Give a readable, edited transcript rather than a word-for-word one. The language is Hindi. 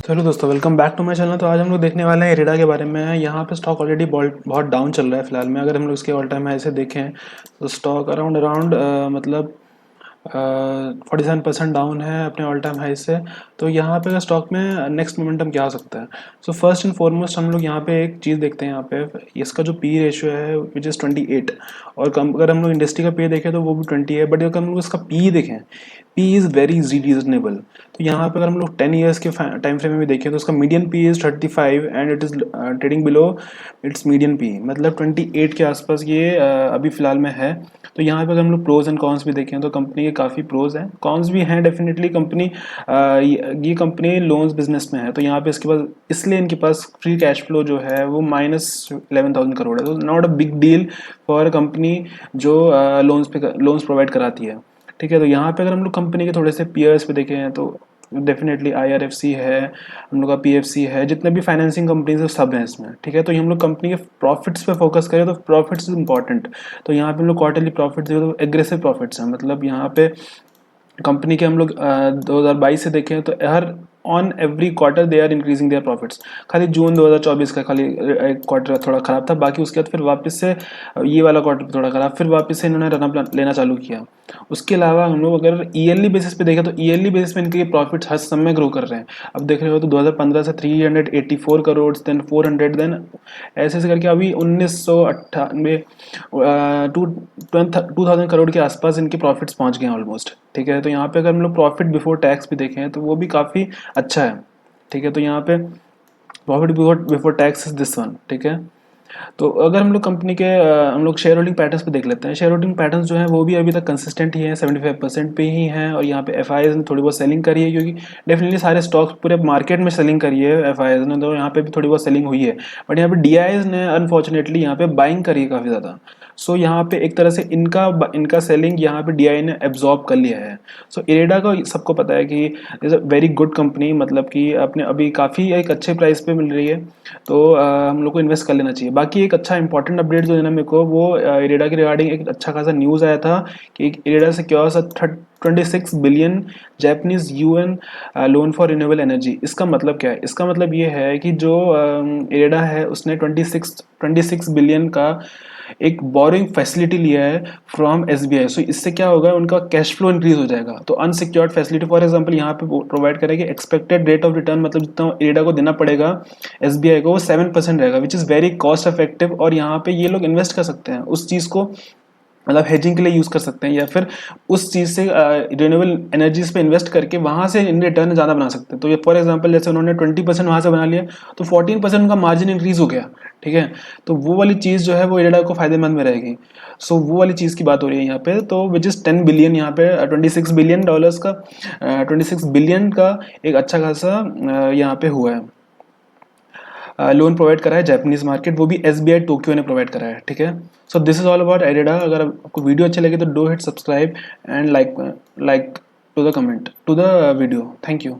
तो हेलो दोस्तों, welcome back to my channel. तो आज हम लोग देखने वाले हैं इरिडा के बारे में। यहाँ पे स्टॉक ऑलरेडी बहुत डाउन चल रहा है फिलहाल में। अगर हम लोग इसके ऑल टाइम हाई से देखें तो स्टॉक अराउंड अराउंड मतलब 47% डाउन है अपने ऑल टाइम हाई से। तो यहाँ पे स्टॉक में नेक्स्ट मोमेंटम क्या हो सकता है? सो फर्स्ट एंड फॉरमोस्ट हम लोग यहाँ पे एक चीज़ देखते हैं। यहाँ पे इसका जो पी रेशियो है विच इज़ 28, और कम अगर हम लोग इंडस्ट्री का पी देखें तो वो भी 20 है। बट अगर हम लोग इसका पी देखें, पी इज़ वेरी रीजनेबल। तो यहाँ पे अगर हम लोग 10 ईयर्स के टाइम फ्रेम में भी देखें तो उसका median P is 35 and it is trading below it's median P, मतलब 28 के आसपास ये अभी फिलहाल में है। तो यहाँ पे अगर हम लोग प्रोज एंड कॉन्स भी देखें तो कंपनी के काफ़ी प्रोज हैं, कॉन्स भी हैं डेफिनेटली। कंपनी ये कंपनी लोन्स बिजनेस में है, तो यहाँ पे इसके पास इसलिए इनके पास फ्री कैश फ्लो जो है वो -11,000 करोड़ है। तो not a big deal for company जो लोन्स प्रोवाइड कराती है। ठीक है, तो यहाँ पे अगर हम लोग कंपनी के थोड़े से पीयर्स पे देखें तो डेफिनेटली IRFC है, हम लोग का PFC है, जितने भी फाइनेंसिंग कंपनीज है सब हैं इसमें। ठीक है, तो हम लोग कंपनी के प्रॉफिट्स पे फोकस करें तो प्रॉफिट्स इज इंपॉर्टेंट। तो यहाँ पे हम लोग क्वार्टरली प्रॉफिट्स तो एग्रेसिव प्रॉफिट्स हैं, मतलब यहाँ पे कंपनी के हम लोग 2022 से देखें तो हर on every quarter they are increasing their profits. खाली जून 2024 का खाली एक क्वार्टर थोड़ा खराब था, बाकी उसके बाद फिर वापस से ये वाला क्वार्टर थोड़ा खराब, फिर वापस से इन्होंने रनअप लेना चालू किया। उसके अलावा हम लोग अगर ईयरली बेसिस पे देखें तो ईयरली बेसिस पे इनके प्रॉफिट्स हर समय ग्रो कर रहे हैं। अब देख रहे हो तो 2015 से 384 करोड़, देन 400, देन ऐसे ऐसे करके अभी 1998 2000 करोड़ के आसपास इनके प्रॉफिट्स पहुंच गए हैं ऑलमोस्ट। ठीक है, तो यहाँ पे अगर हम लोग प्रॉफिट बिफोर टैक्स भी देखें तो वो भी काफ़ी अच्छा है। ठीक है, तो यहाँ पे profit before tax is this one. ठीक है, तो अगर हम लोग कंपनी के हम लोग शेयर होल्डिंग पैटर्न्स पे देख लेते हैं। शेयर होल्डिंग पैटर्न्स जो है वो भी अभी तक कंसिस्टेंट ही है, 75% पे ही हैं। और यहाँ पे FIs ने थोड़ी बहुत सेलिंग करी है, क्योंकि डेफिनेटली सारे स्टॉक्स पूरे मार्केट में सेलिंग करी है FIs ने, तो यहाँ पे भी थोड़ी बहुत सेलिंग हुई है। बट यहाँ पे DIs ने अनफॉर्चुनेटली यहाँ पे बाइंग करी है काफ़ी ज़्यादा। सो यहाँ पे एक तरह से इनका इनका सेलिंग यहाँ पे DI ने एब्जॉर्ब कर लिया है। सो इरेडा का सबको पता है कि is a very good company, मतलब कि अपने अभी काफ़ी एक अच्छे प्राइस पे मिल रही है। तो हम लोग को इन्वेस्ट कर लेना चाहिए। बाकी एक अच्छा इंपॉर्टेंट अपडेट जो है ना मेरे को, वो इरेडा के रिगार्डिंग एक अच्छा खासा न्यूज़ आया था कि इरेडा से क्या सा 26 billion Japanese UN loan for renewable energy. इसका मतलब क्या है? इसका मतलब ये है कि जो इरेडा है उसने 26 बिलियन का एक बोरिंग फैसिलिटी लिया है फ्रॉम SBI। सो इससे क्या होगा, उनका कैश फ्लो इंक्रीज हो जाएगा। तो अनसिक्योर्ड फैसिलिटी फॉर एग्जांपल यहाँ पे प्रोवाइड करेगी, एक्सपेक्टेड रेट ऑफ रिटर्न मतलब जितना इरेडा को देना पड़ेगा SBI को वो 7% रहेगा, which is very cost effective. और यहाँ पे ये लोग इन्वेस्ट कर सकते हैं उस चीज़ को, मतलब हेजिंग के लिए यूज़ कर सकते हैं, या फिर उस चीज़ से रिन्यूएबल एनर्जीज पे इन्वेस्ट करके वहाँ से इन रिटर्न ज़्यादा बना सकते हैं। तो ये फॉर एग्जांपल जैसे उन्होंने 20% वहाँ से बना लिया तो 14% उनका मार्जिन इंक्रीज हो गया। ठीक है, तो वो वाली चीज़ जो है वो इरेडा को फायदेमंद में रहेगी। सो वो वाली चीज़ की बात हो रही है यहाँ पे। तो विच इज़ 10 बिलियन, यहाँ पे $26 बिलियन का 26 बिलियन का एक अच्छा खासा यहाँ पे हुआ है। लोन प्रोवाइड करा है जापानीज मार्केट, वो भी SBI टोक्यो ने प्रोवाइड करा है। ठीक है, so this is all about IREDA. अगर आपको वीडियो अच्छी लगे तो do hit subscribe and like to the comment to the video. Thank you.